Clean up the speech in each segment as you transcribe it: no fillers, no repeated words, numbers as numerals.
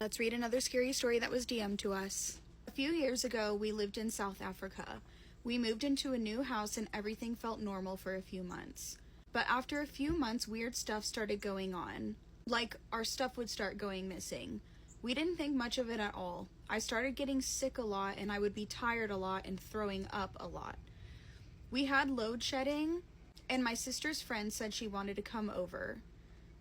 Let's read another scary story that was DM'd to us. A few years ago, we lived in South Africa. We moved into a new house and everything felt normal for a few months. But after a few months, weird stuff started going on. Like, our stuff would start going missing. We didn't think much of it at all. I started getting sick a lot and I would be tired a lot and throwing up a lot. We had load shedding, and my sister's friend said she wanted to come over.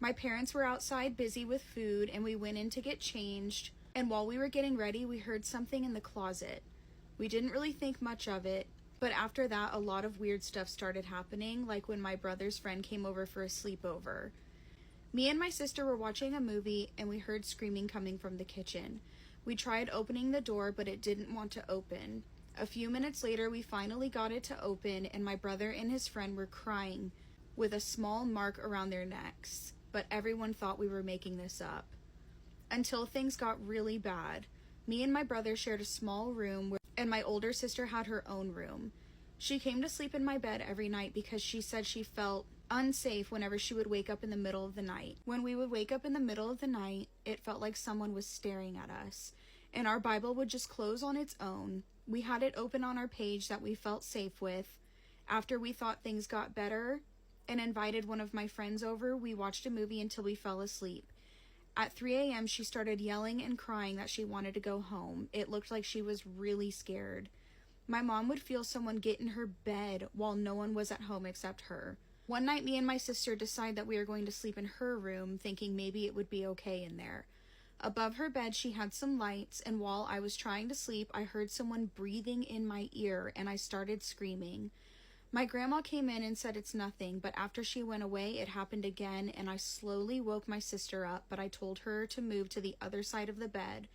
My parents were outside busy with food, and we went in to get changed, and while we were getting ready, we heard something in the closet. We didn't really think much of it, but after that, a lot of weird stuff started happening, like when my brother's friend came over for a sleepover. Me and my sister were watching a movie, and we heard screaming coming from the kitchen. We tried opening the door, but it didn't want to open. A few minutes later, we finally got it to open, and my brother and his friend were crying with a small mark around their necks. But everyone thought we were making this up. Until things got really bad. Me and my brother shared a small room, and my older sister had her own room. She came to sleep in my bed every night because she said she felt unsafe whenever she would wake up in the middle of the night. When we would wake up in the middle of the night, it felt like someone was staring at us, and our Bible would just close on its own. We had it open on our page that we felt safe with. After we thought things got better and invited one of my friends over, we watched a movie until we fell asleep. At 3 a.m., she started yelling and crying that she wanted to go home. It looked like she was really scared. My mom would feel someone get in her bed while no one was at home except her. One night, me and my sister decided that we were going to sleep in her room, thinking maybe it would be okay in there. Above her bed, she had some lights, and while I was trying to sleep, I heard someone breathing in my ear, and I started screaming. My grandma came in and said it's nothing, but after she went away, it happened again, and I slowly woke my sister up, but I told her to move to the other side of the bed.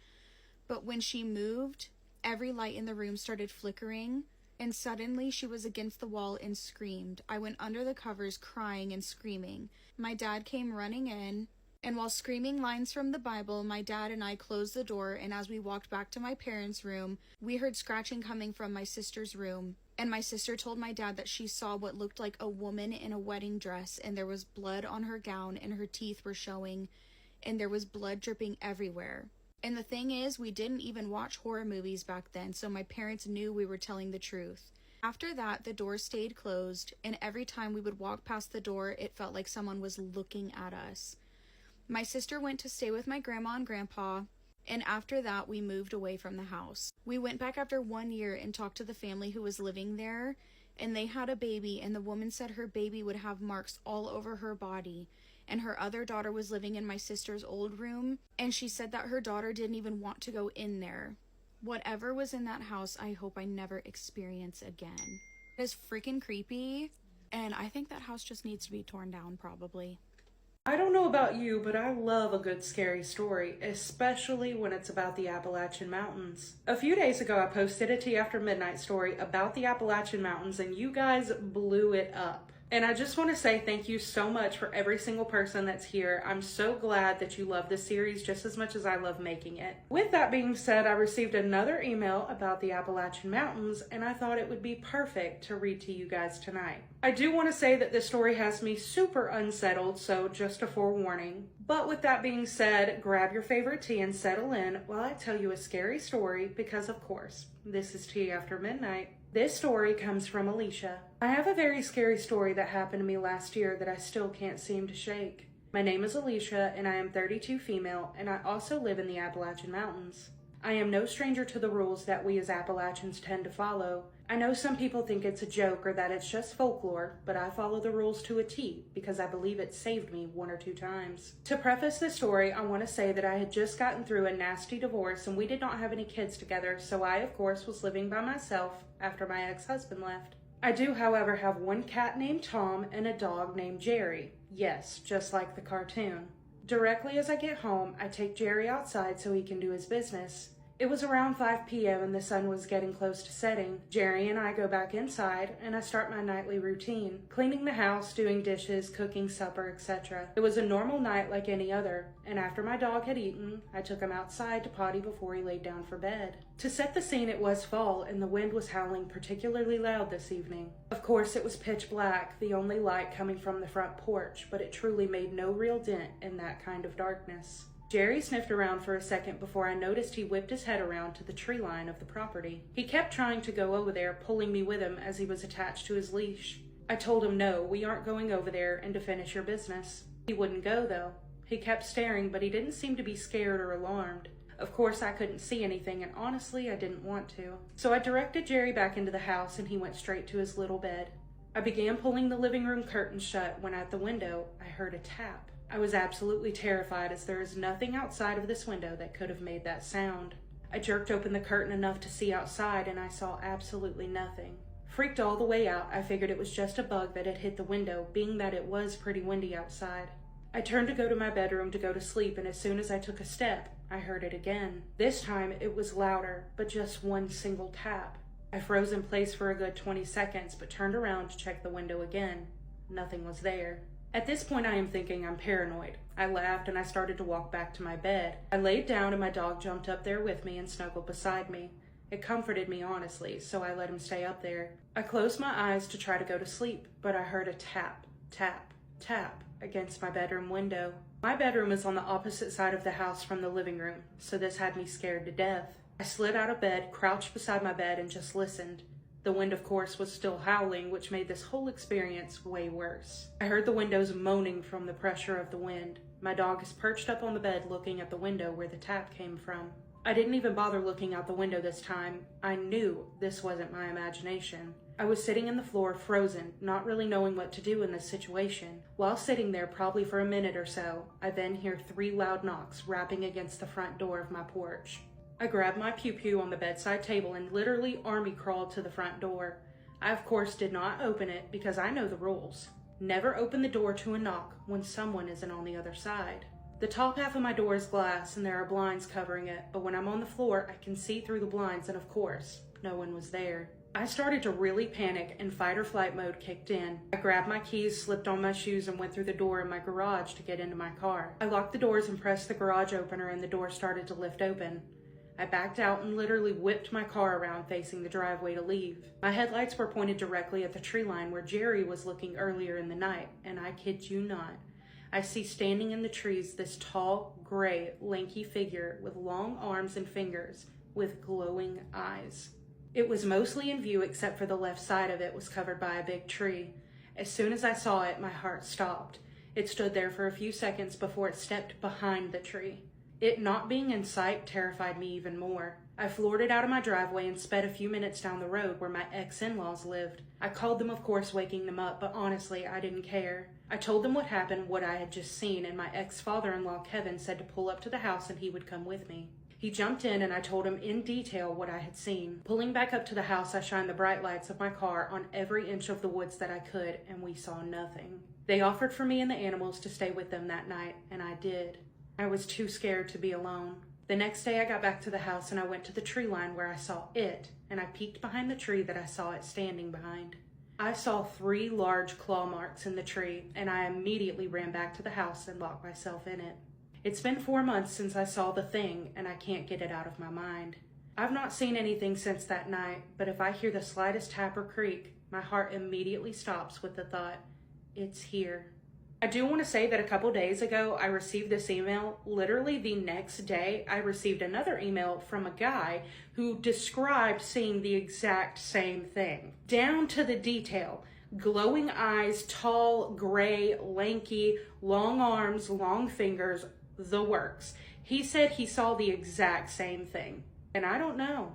But when she moved, every light in the room started flickering, and suddenly she was against the wall and screamed. I went under the covers crying and screaming. My dad came running in, and while screaming lines from the Bible, my dad and I closed the door, and as we walked back to my parents' room, we heard scratching coming from my sister's room. And my sister told my dad that she saw what looked like a woman in a wedding dress, and there was blood on her gown, and her teeth were showing, and there was blood dripping everywhere. And the thing is, we didn't even watch horror movies back then, so my parents knew we were telling the truth. After that, the door stayed closed, and every time we would walk past the door, it felt like someone was looking at us. My sister went to stay with my grandma and grandpa, and after that, we moved away from the house. We went back after 1 year and talked to the family who was living there, and they had a baby, and the woman said her baby would have marks all over her body, and her other daughter was living in my sister's old room, and she said that her daughter didn't even want to go in there. Whatever was in that house, I hope I never experience again. It is freaking creepy, and I think that house just needs to be torn down, probably. I don't know about you, but I love a good scary story, especially when it's about the Appalachian Mountains. A few days ago, I posted a Tea After Midnight story about the Appalachian Mountains, and you guys blew it up. And I just want to say thank you so much for every single person that's here. I'm so glad that you love this series just as much as I love making it. With that being said, I received another email about the Appalachian Mountains, and I thought it would be perfect to read to you guys tonight. I do want to say that this story has me super unsettled, so just a forewarning. But with that being said, grab your favorite tea and settle in while I tell you a scary story, because of course, this is Tea After Midnight. This story comes from Alicia. I have a very scary story that happened to me last year that I still can't seem to shake. My name is Alicia, and I am 32 female, and I also live in the Appalachian Mountains. I am no stranger to the rules that we as Appalachians tend to follow. I know some people think it's a joke or that it's just folklore, but I follow the rules to a T because I believe it saved me 1 or 2 times. To preface this story, I want to say that I had just gotten through a nasty divorce and we did not have any kids together, so I, of course, was living by myself after my ex-husband left. I do, however, have one cat named Tom and a dog named Jerry. Yes, just like the cartoon. Directly as I get home, I take Jerry outside so he can do his business. It was around 5 p.m. and the sun was getting close to setting. Jerry and I go back inside and I start my nightly routine, cleaning the house, doing dishes, cooking supper, etc. It was a normal night like any other, and after my dog had eaten, I took him outside to potty before he laid down for bed. To set the scene, it was fall and the wind was howling particularly loud this evening. Of course, it was pitch black, the only light coming from the front porch, but it truly made no real dent in that kind of darkness. Jerry sniffed around for a second before I noticed he whipped his head around to the tree line of the property. He kept trying to go over there, pulling me with him as he was attached to his leash. I told him no, we aren't going over there, and to finish your business. He wouldn't go though. He kept staring, but he didn't seem to be scared or alarmed. Of course, I couldn't see anything, and honestly, I didn't want to. So I directed Jerry back into the house, and he went straight to his little bed. I began pulling the living room curtain shut when at the window, I heard a tap. I was absolutely terrified, as there is nothing outside of this window that could have made that sound. I jerked open the curtain enough to see outside, and I saw absolutely nothing. Freaked all the way out, I figured it was just a bug that had hit the window, being that it was pretty windy outside. I turned to go to my bedroom to go to sleep, and as soon as I took a step, I heard it again. This time, it was louder, but just one single tap. I froze in place for a good 20 seconds, but turned around to check the window again. Nothing was there. At this point, I am thinking I'm paranoid. I laughed and I started to walk back to my bed. I laid down and my dog jumped up there with me and snuggled beside me. It comforted me, honestly, so I let him stay up there. I closed my eyes to try to go to sleep, but I heard a tap, tap, tap against my bedroom window. My bedroom is on the opposite side of the house from the living room, so this had me scared to death. I slid out of bed, crouched beside my bed, and just listened. The wind, of course, was still howling, which made this whole experience way worse. I heard the windows moaning from the pressure of the wind. My dog is perched up on the bed looking at the window where the tap came from. I didn't even bother looking out the window this time. I knew this wasn't my imagination. I was sitting in the floor, frozen, not really knowing what to do in this situation. While sitting there, probably for a minute or so, I then hear 3 loud knocks rapping against the front door of my porch. I grabbed my pew-pew on the bedside table and literally army crawled to the front door. I, of course, did not open it because I know the rules. Never open the door to a knock when someone isn't on the other side. The top half of my door is glass and there are blinds covering it, but when I'm on the floor, I can see through the blinds and, of course, no one was there. I started to really panic and fight or flight mode kicked in. I grabbed my keys, slipped on my shoes, and went through the door in my garage to get into my car. I locked the doors and pressed the garage opener and the door started to lift open. I backed out and literally whipped my car around facing the driveway to leave. My headlights were pointed directly at the tree line where Jerry was looking earlier in the night, and I kid you not, I see standing in the trees this tall, gray, lanky figure with long arms and fingers with glowing eyes. It was mostly in view except for the left side of it was covered by a big tree. As soon as I saw it, my heart stopped. It stood there for a few seconds before it stepped behind the tree. It not being in sight terrified me even more. I floored it out of my driveway and sped a few minutes down the road where my ex-in-laws lived. I called them, of course, waking them up, but honestly, I didn't care. I told them what happened, what I had just seen, and my ex-father-in-law, Kevin, said to pull up to the house and he would come with me. He jumped in and I told him in detail what I had seen. Pulling back up to the house, I shined the bright lights of my car on every inch of the woods that I could, and we saw nothing. They offered for me and the animals to stay with them that night, and I did. I was too scared to be alone. The next day I got back to the house and I went to the tree line where I saw it, and I peeked behind the tree that I saw it standing behind. I saw 3 large claw marks in the tree, and I immediately ran back to the house and locked myself in it. It's been 4 months since I saw the thing, and I can't get it out of my mind. I've not seen anything since that night, but if I hear the slightest tap or creak, my heart immediately stops with the thought, it's here. I do want to say that a couple days ago, I received this email. Literally the next day, I received another email from a guy who described seeing the exact same thing. Down to the detail. Glowing eyes, tall, gray, lanky, long arms, long fingers, the works. He said he saw the exact same thing. And I don't know.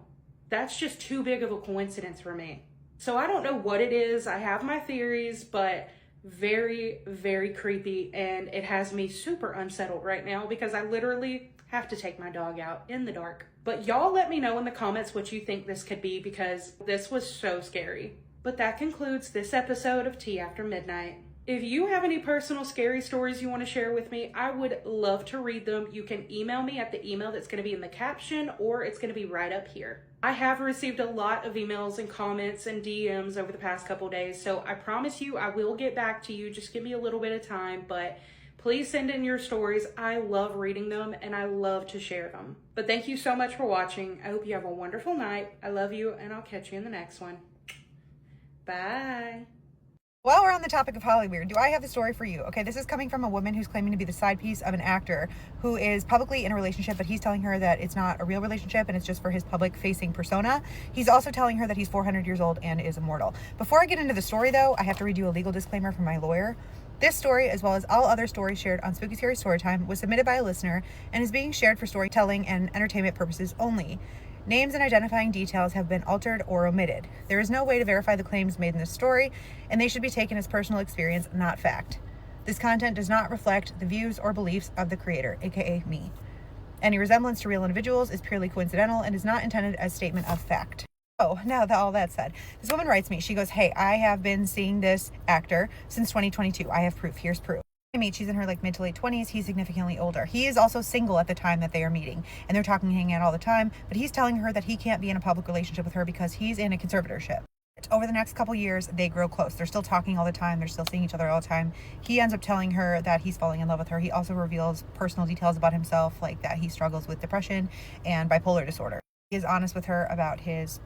That's just too big of a coincidence for me. So I don't know what it is. I have my theories, but very, very creepy, and it has me super unsettled right now because I literally have to take my dog out in the dark. But y'all let me know in the comments what you think this could be because this was so scary. But that concludes this episode of Tea After Midnight. If you have any personal scary stories you want to share with me, I would love to read them. You can email me at the email that's going to be in the caption, or it's going to be right up here. I have received a lot of emails and comments and DMs over the past couple days, so I promise you I will get back to you. Just give me a little bit of time, but please send in your stories. I love reading them and I love to share them. But thank you so much for watching. I hope you have a wonderful night. I love you, and I'll catch you in the next one. Bye. While we're on the topic of Hollyweird, do I have the story for you? Okay, this is coming from a woman who's claiming to be the side piece of an actor who is publicly in a relationship, but he's telling her that it's not a real relationship and it's just for his public-facing persona. He's also telling her that he's 400 years old and is immortal. Before I get into the story, though, I have to read you a legal disclaimer from my lawyer. This story, as well as all other stories shared on Spooky Scary Storytime, was submitted by a listener and is being shared for storytelling and entertainment purposes only. Names and identifying details have been altered or omitted. There is no way to verify the claims made in this story, and they should be taken as personal experience, not fact. This content does not reflect the views or beliefs of the creator, aka me. Any resemblance to real individuals is purely coincidental and is not intended as statement of fact. Oh, now that all that said, this woman writes me. She goes, hey, I have been seeing this actor since 2022. I have proof. Here's proof. She's in her mid to late 20s. He's significantly older. He is also single at the time that they are meeting, and they're talking, hanging out all the time, but he's telling her that he can't be in a public relationship with her because he's in a conservatorship. Over the next couple years, they grow close. They're still talking all the time. They're still seeing each other all the time. He ends up telling her that he's falling in love with her. He also reveals personal details about himself, like that he struggles with depression and bipolar disorder. He is honest with her about his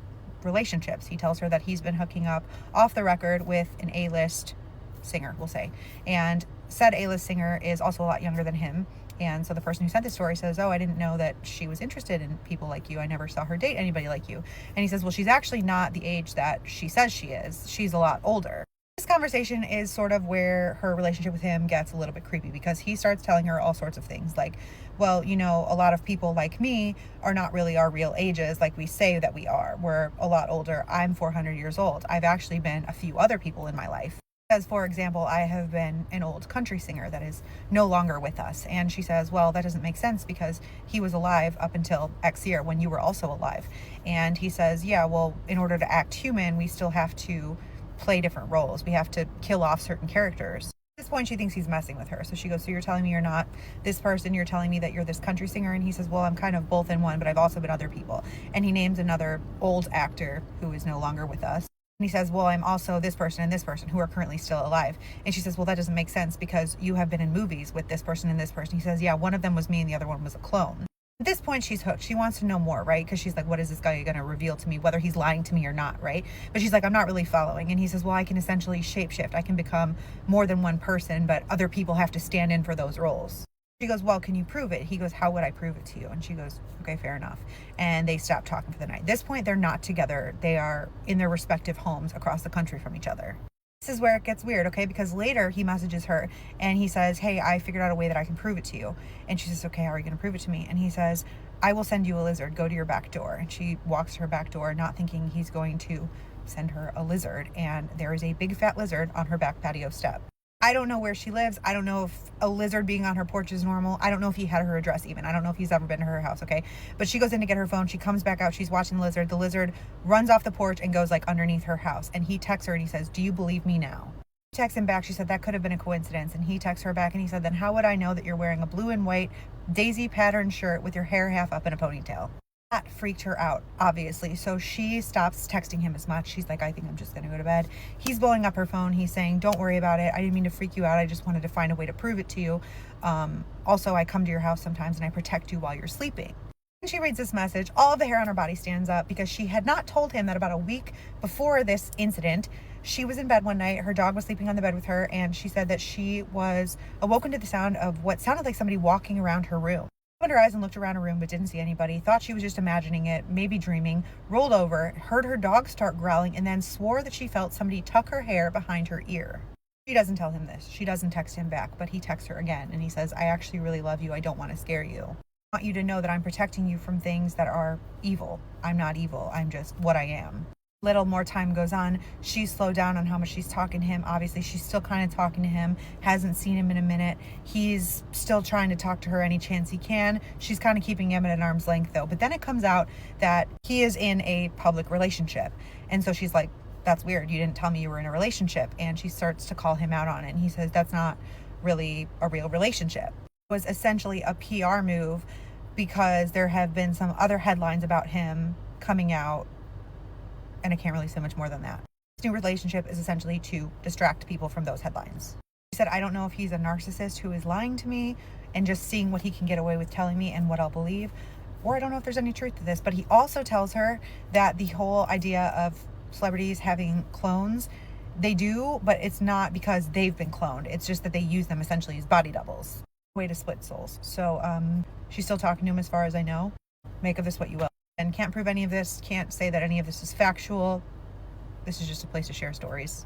relationships. He tells her that he's been hooking up off the record with an A-list singer, we'll say, and said A-list singer is also a lot younger than him. And so the person who sent this story says, oh, I didn't know that she was interested in people like you. I never saw her date anybody like you. And he says, well, she's actually not the age that she says she is. She's a lot older. This conversation is sort of where her relationship with him gets a little bit creepy, because he starts telling her all sorts of things like, well, you know, a lot of people like me are not really our real ages like we say that we are. We're a lot older. I'm 400 years old. I've actually been a few other people in my life. As for example, I have been an old country singer that is no longer with us. And she says, well, that doesn't make sense because he was alive up until X year when you were also alive. And he says, yeah, well, in order to act human, we still have to play different roles. We have to kill off certain characters. At this point, she thinks he's messing with her. So she goes, so you're telling me you're not this person, you're telling me that you're this country singer? And he says, well, I'm kind of both in one, but I've also been other people. And he names another old actor who is no longer with us. And he says, well, I'm also this person and this person who are currently still alive. And she says, well, that doesn't make sense because you have been in movies with this person and this person. He says, yeah, one of them was me and the other one was a clone. At this point, she's hooked. She wants to know more, right? Because she's like, what is this guy going to reveal to me, whether he's lying to me or not, right? But she's like, I'm not really following. And he says, well, I can essentially shapeshift. I can become more than one person, but other people have to stand in for those roles. She goes, well, can you prove it? He goes, how would I prove it to you? And she goes, okay, fair enough. And they stop talking for the night. At this point, they're not together. They are in their respective homes across the country from each other. This is where it gets weird, okay? Because later he messages her and he says, hey, I figured out a way that I can prove it to you. And she says, okay, how are you going to prove it to me? And he says, I will send you a lizard. Go to your back door. And she walks to her back door, not thinking he's going to send her a lizard. And there is a big fat lizard on her back patio step. I don't know where she lives. I don't know if a lizard being on her porch is normal. I don't know if he had her address even. I don't know if he's ever been to her house, okay? But she goes in to get her phone. She comes back out. She's watching the lizard. The lizard runs off the porch and goes underneath her house. And he texts her and he says, do you believe me now? She texts him back. She said, that could have been a coincidence. And he texts her back and he said, then how would I know that you're wearing a blue and white daisy pattern shirt with your hair half up in a ponytail? That freaked her out, obviously. So she stops texting him as much. She's like, I think I'm just going to go to bed. He's blowing up her phone. He's saying, don't worry about it. I didn't mean to freak you out. I just wanted to find a way to prove it to you. Also, I come to your house sometimes and I protect you while you're sleeping. When she reads this message, all of the hair on her body stands up because she had not told him that about a week before this incident, she was in bed one night. Her dog was sleeping on the bed with her. And she said that she was awoken to the sound of what sounded like somebody walking around her room. Opened her eyes and looked around her room but didn't see anybody, thought she was just imagining it, maybe dreaming, rolled over, heard her dog start growling, and then swore that she felt somebody tuck her hair behind her ear. She doesn't tell him this. She doesn't text him back, but he texts her again and he says, I actually really love you. I don't want to scare you. I want you to know that I'm protecting you from things that are evil. I'm not evil. I'm just what I am. Little more time goes on. She's slowed down on how much she's talking to him. Obviously, she's still kind of talking to him, hasn't seen him in a minute. He's still trying to talk to her any chance he can. She's kind of keeping him at an arm's length, though. But then it comes out that he is in a public relationship. And so she's like, that's weird. You didn't tell me you were in a relationship. And she starts to call him out on it. And he says, that's not really a real relationship. It was essentially a PR move because there have been some other headlines about him coming out. And I can't really say much more than that. This new relationship is essentially to distract people from those headlines. She said, I don't know if he's a narcissist who is lying to me and just seeing what he can get away with telling me and what I'll believe, or I don't know if there's any truth to this. But he also tells her that the whole idea of celebrities having clones They do, but it's not because they've been cloned. It's just that they use them essentially as body doubles. Way to split souls. So she's still talking to him as far as I know. Make of this what you will. And can't prove any of this, can't say that any of this is factual. This is just a place to share stories.